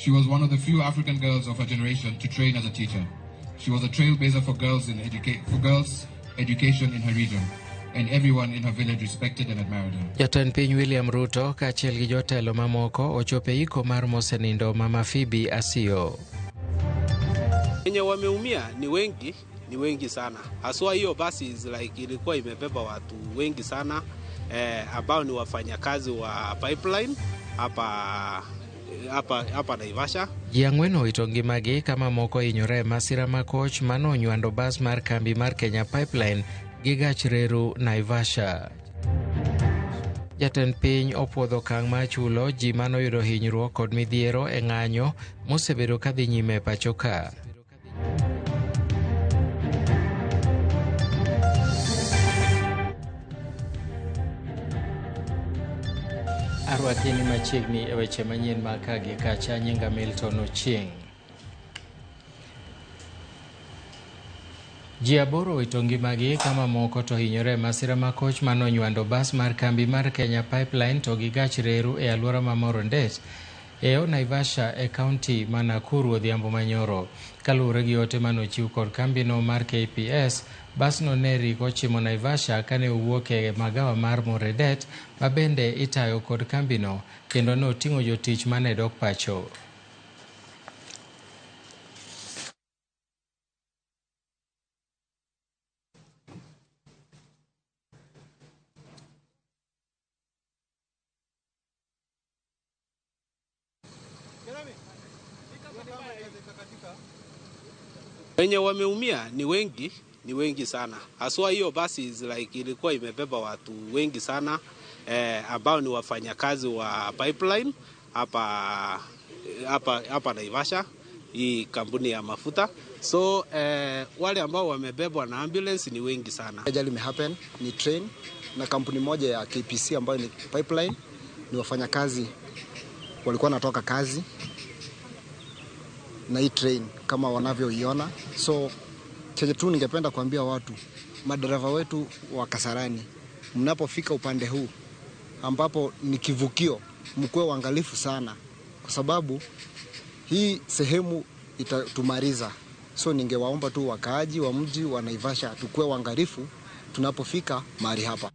She was one of the few African girls of her generation to train as a teacher. She was a trailblazer for girls education in her region, and everyone in her village respected and admired her. Jatend piny William Ruto kaachiel gi jotelo mamoko ochope iko mar mosenindo Mama Phoebe Asio. Wenye wameumia ni wengi sana. Haswa hiyo basi ilikuwa imebeba watu wengi sana ambao ni wafanyakazi wa pipeline hapa Naivasha. Ji ang'wen owito ngimagi kama moko hinyore masira makoch manonywando bas mar kambi mar Kenya Pipeline gi gach reru Naivasha. Jatend piny opuodho okang' ma chulo ji manoyudo hinyruok kod midhiero e ng'anyo mosebedo kadhi nyime pacho ka. Arwakini machiegni e weche manyien ma kagi kacha. Nyinga Milton Ochieng'. Ji aboro owito ngimagi kama moko to hinyore masira makoch manonywando bas mar kambi mar Kenya Pipeline to gi gach reru e alwora ma Morondet e Naivasha e kaunti ma Nakuru odhiambo manyoro. Kaluwore gi ote manochiw kod kambino mar KPS, basno ne riko chimo Naivasha kane owuok e magawa mar Morondet ma bende itayo kod kambino, kendo ne oting'o jotich mane dok pacho. Wenye wameumia ni wengi sana. Haswa hiyo basi ilikuwa imebeba watu wengi sana ambao ni wafanyakazi wa pipeline hapa Naivasha, hii kampuni ya mafuta. So wale ambao wamebebwa na ambulance ni wengi sana. Ajali imehappen ni train na kampuni moja ya KPC ambayo ni pipeline, ni wafanyakazi walikuwa natoka kazi na hii train kama wanavyoiona. So chenye tu ningependa kuambia watu, madereva wetu wa Kasarani, mnapofika upande huu ambapo ni kivukio, mkuwe waangalifu sana kwa sababu hii sehemu itatumaliza. So ningewaomba tu wakaaji wa mji wa Naivasha tukuwe waangalifu tunapofika mahali hapa.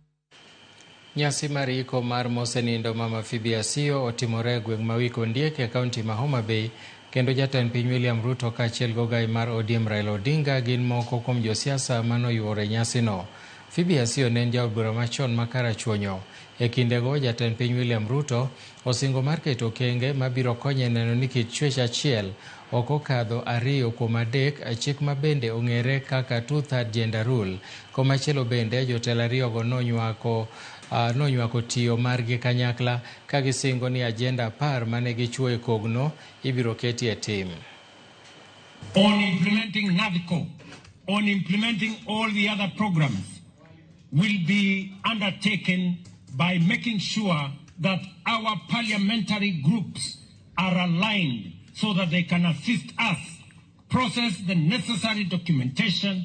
Nyasi mariko mar mosenindo Mama Phoebe Asio otimore gweng' ma Wiko Ndiek e kaunti ma Homa Bay, kendo jatend piny William Ruto kaachiel gogai mar ODM Raila Odinga gin moko kuom josiasa manoyuore nyasino. Phoebe Asio ne en jaod bura machon ma Karachuonyo. E kindego jatend piny William Ruto osingo mar keto okenge mabiro konye neno ni kit chwech achiel ok okadho 2 kuom 3, chik ma bende ong'ere kaka 2/3 gender rule. Komachielo bende jotelo ariyogo nonywako tiyo margi kanyakla ka gisingo ni agenda 10 mane gichuo e kogno ibiro keti e tim. On implementing NADCO, on implementing all the other programs will be undertaken by making sure that our parliamentary groups are aligned so that they can assist us process the necessary documentation,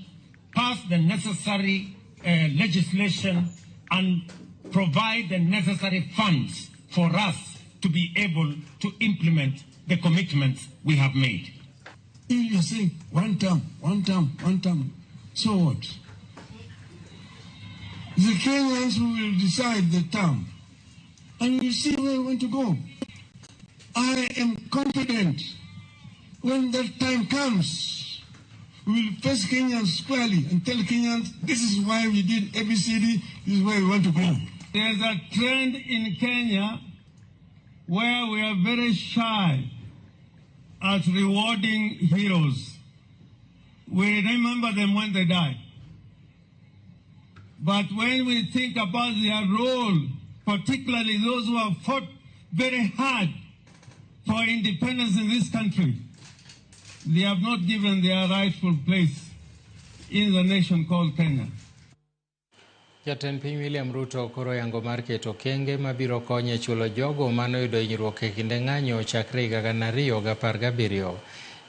pass the necessary legislation, and provide the necessary funds for us to be able to implement the commitments we have made. If you say one term, so what? The Kenyans who will decide the term, and we see where we want to go. I am confident when that time comes, we will face Kenyans squarely and tell Kenyans, this is why we did ABCD, this is where we want to go. There's a trend in Kenya where we are very shy at rewarding heroes. We remember them when they die. But when we think about their role, particularly those who have fought very hard for independence in this country, they have not given their rightful place in the nation called Kenya. Jatend piny William Ruto koro yango mar keto okenge mabiro konye chulo jogo manoyudo hinyruok e kinde ng'anyo chakre higa 2017.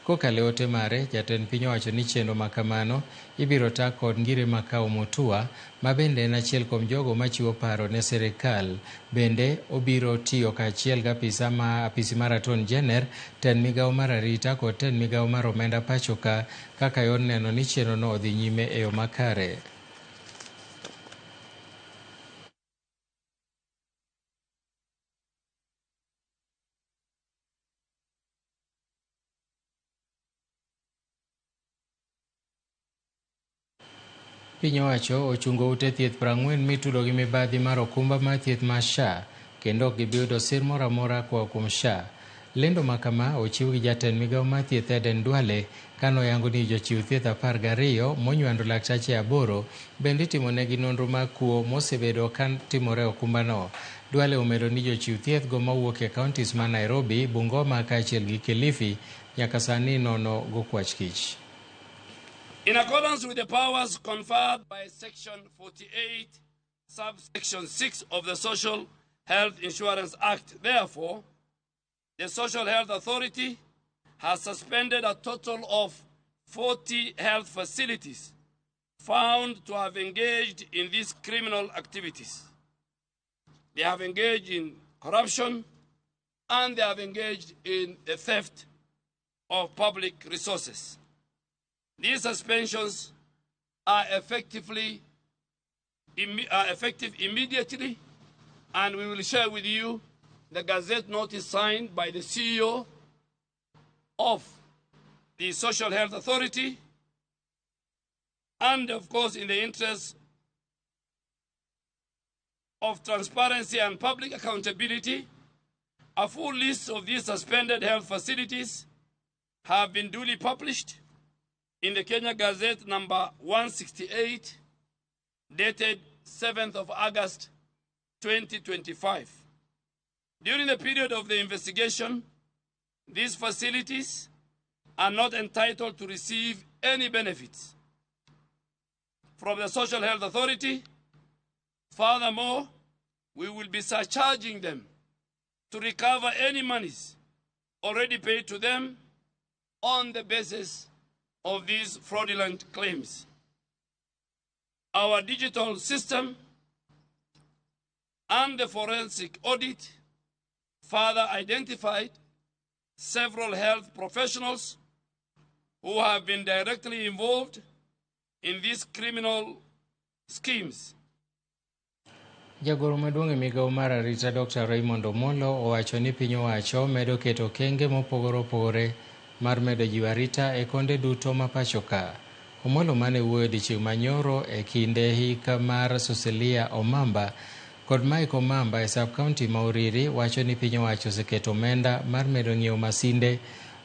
Kokalo ote mare, jatend piny owacho ni chenro makamano ibiro ta kod Ngire Makau Mutua, ma bende en achiel kuom jogo machiwo paro ne sirikal. Bende obiro tiyo kaachiel gi apisi mar Attorney General, ten migawo mar arita kod ten migawo mar omenda pachoka kaka yor neno ni chenro no odhi nyime e yo makare. Piny owacho ochungo ute thieth 40 mitudo gi mibadhi mar okumba mar thieth mar SHA, kendo ok gibiyudo sir moro amora koa kuom SHA. Lendo makama ochiw gi jatend migawo mar thieth Eden Duale kano yango ni jochiw thieth 12 monywando laktache 8 bende itimonegi nonro mag kuo mosebedo ka timore okumbano. Duale omedo ni jochiw thieth go mawuok e kauntis ma Nairobi, Bungoma kaachiel gi Kilifi nyaka sani nono go kwach kich. In accordance with the powers conferred by Section 48, subsection 6 of the Social Health Insurance Act, therefore, the Social Health Authority has suspended a total of 40 health facilities found to have engaged in these criminal activities. They have engaged in corruption and they have engaged in the theft of public resources. These suspensions are effective immediately, and we will share with you the Gazette notice signed by the CEO of the Social Health Authority, and of course, in the interest of transparency and public accountability, a full list of these suspended health facilities have been duly published in the Kenya Gazette number 168, dated 7th of August 2025. During the period of the investigation, these facilities are not entitled to receive any benefits from the Social Health Authority. Furthermore, we will be surcharging them to recover any monies already paid to them on the basis of these fraudulent claims. Our digital system and the forensic audit further identified several health professionals who have been directly involved in these criminal schemes. Jagoro maduong' e migawo mar arita Dr. Raymond Omolo owacho ni piny owacho medo keto kenge mopogore opogore mar medo jiwo arita e konde duto ma pachoka. Omolo mane wuoyo odiechieng' manyoro e kinde hika mar Cecilia Omamba kod Mike Omamba e sub-county ma Uriri wacho ni piny owacho oseketo omenda mar medo ng'iewo masinde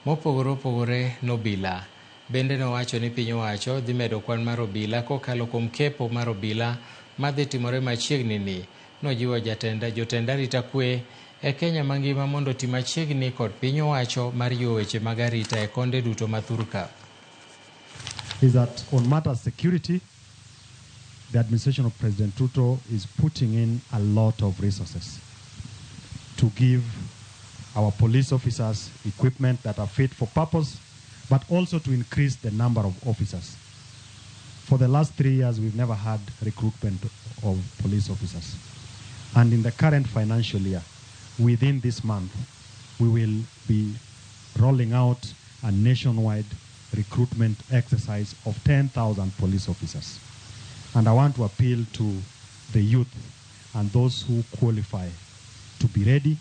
mopogore opogore n'obila. Bende nowacho ni piny owacho dhi medo kwan mar obila kokalo kuom kepo mar obila madhi timore machiegni ni. Nojiwo jotend arita kwe e Kenya mangima mondo ti machiegni kod piny owacho mar jiwo weche mag arita e konde duto ma thurka. Is that on matters security, the administration of President Ruto is putting in a lot of resources to give our police officers equipment that are fit for purpose, but also to increase the number of officers. For the last 3 years, we've never had recruitment of police officers. And in the current financial year, within this month, we will be rolling out a nationwide recruitment exercise of 10,000 police officers. And I want to appeal to the youth and those who qualify to be ready.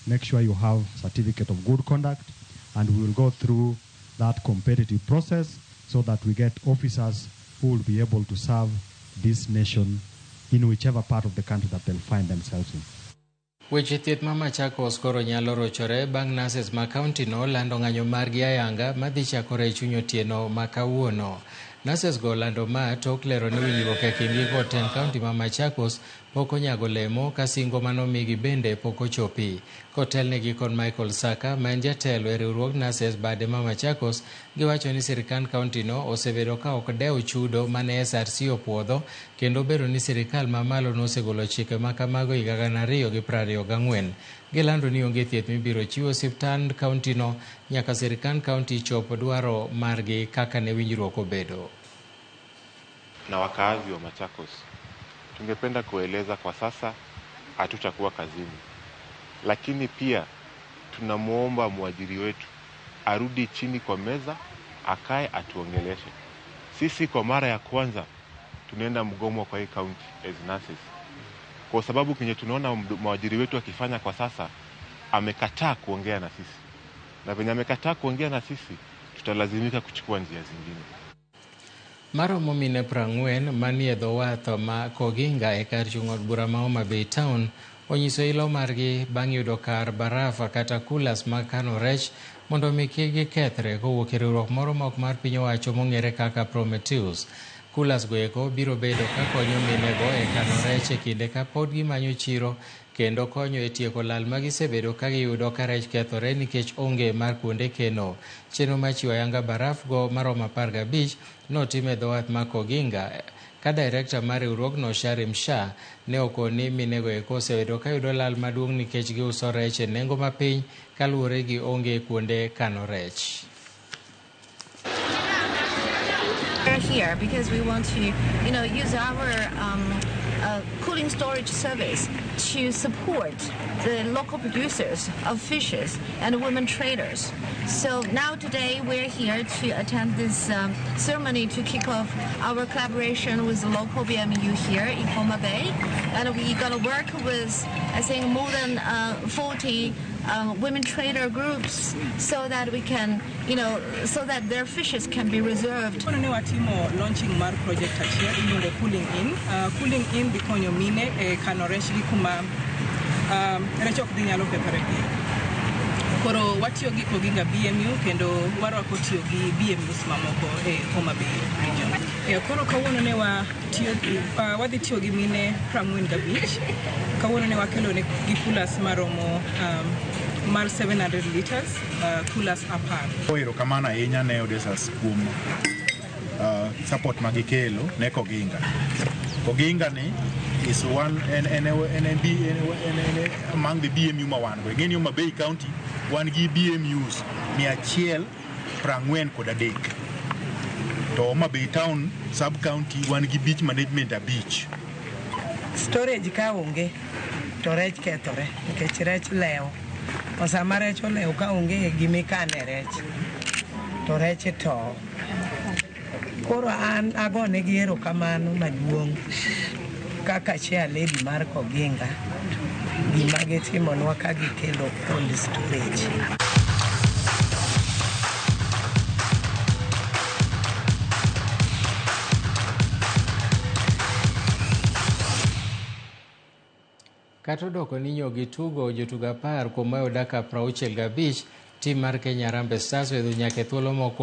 Make sure you have certificate of good conduct, and we will go through that competitive process so that we get officers who will be able to serve this nation in whichever part of the country that they'll find themselves in. Weche thieth ma Machakos koro nyalo rochore bang' nurses ma kaunti no lando ng'anyo margi ayanga madhi chakore e chuny otieno ma kawuono. Nurses go lando ma tok lero ni winjruok e kindgi kod tend kaunti ma Machakos pok onyago lemo ka singo manomigi bende pok ochopi. Kotelnegi kod Michael Saka, ma en jatelo e riwruog Nurses bade ma Machakos, giwacho ni sirikand kauntino osebedo ka ok dew chudo mane SRC opuodho, kendo bedo ni sirikal mamalo nosegolo chike ma kamago higa 2024. Gilando ni onge thieth mibiro chiwo osiptand kauntino nyaka sirikand kaunti chop dwaro margi kaka ne winjruok obedo. Na wakaazi wa Machakos, tungependa kueleza kwa sasa hatutakuwa kazini, lakini pia tunamuomba mwajiri wetu arudi chini kwa meza, akae atuongeleshe. Sisi kwa mara ya kwanza tunaenda mgomo kwa hii county as nurses, kwa sababu kenye tunaona mwajiri wetu akifanya kwa sasa, amekataa kuongea na sisi, na venye amekataa kuongea na sisi, tutalazimika kuchukua njia zingine. Maromo mine 40 manie dho wath ma Koginga e kar chung' od bura ma Homa Bay Town onyiso ilo margi bang' yudo kar barafa kata kulas mag kano rech mondo mi kik gikethre kowuok e riwruok moro ma ok mar piny owacho mong'ere kaka Prometheus. Kulas go eko biro bedo ka konyo minego e kano rech e kinde ka pod gimanyo chiro, kendo konyo e tieko lal magisebedo ka giyudo ka rech kethore nikech onge mar kuonde keno. Chenro machiwo ayanga baraf go maromo 15 notim e dho wath ma Koginga ka director mar riwruogno Sharim Shah ne okoni minego eko osebedo ka yudo lal maduong' nikech giuso rech e nengo mapiny kaluwore gi onge kuonde kano rech. We're here because we want to, use our cooling storage service to support the local producers of fishes and women traders. So now today we're here to attend this ceremony to kick off our collaboration with the local BMU here in Homa Bay, and we're going to work with, I think, more than 40 women trader groups so that we can, so that their fishes can be reserved. Launching mar project achiel iluongo cooling in dhi konyo mine e kano rech gi kuma rech ok dhi nyalo kethore piyo. Koro watiyo gi Koginga BMU kendo warwako tiyo gi BMUs mamoko e Homa Bay region. Koro kawuono ne wadhi tiyo gi mine 45. Kawuono ne wakelo gi kulas maromo mar 700 liters, kulas apar. Erokamano ahinya ne Odesas kuom support magikelo ne Koginga. Koginga ni is one and among the BMU ma wan go. Again, Homa Bay County wan gi BMUs 143. To Homa Bay Town sub county wan gi beach management a beach. Storage ka onge to rech kethore nikech rech lewo. Osama rech olewo ka onge gimikane rech to rech to. Koro an agonegi erokamano maduong' kaka chair lady mar Koginga gima gitimonwa ka gikelo cold storage. Kata odoko ni nyogi tugo jotugo 10 kuom mayo dakika 65, tim mar Kenya Harambee Stars oyudo nyaka thuolo moko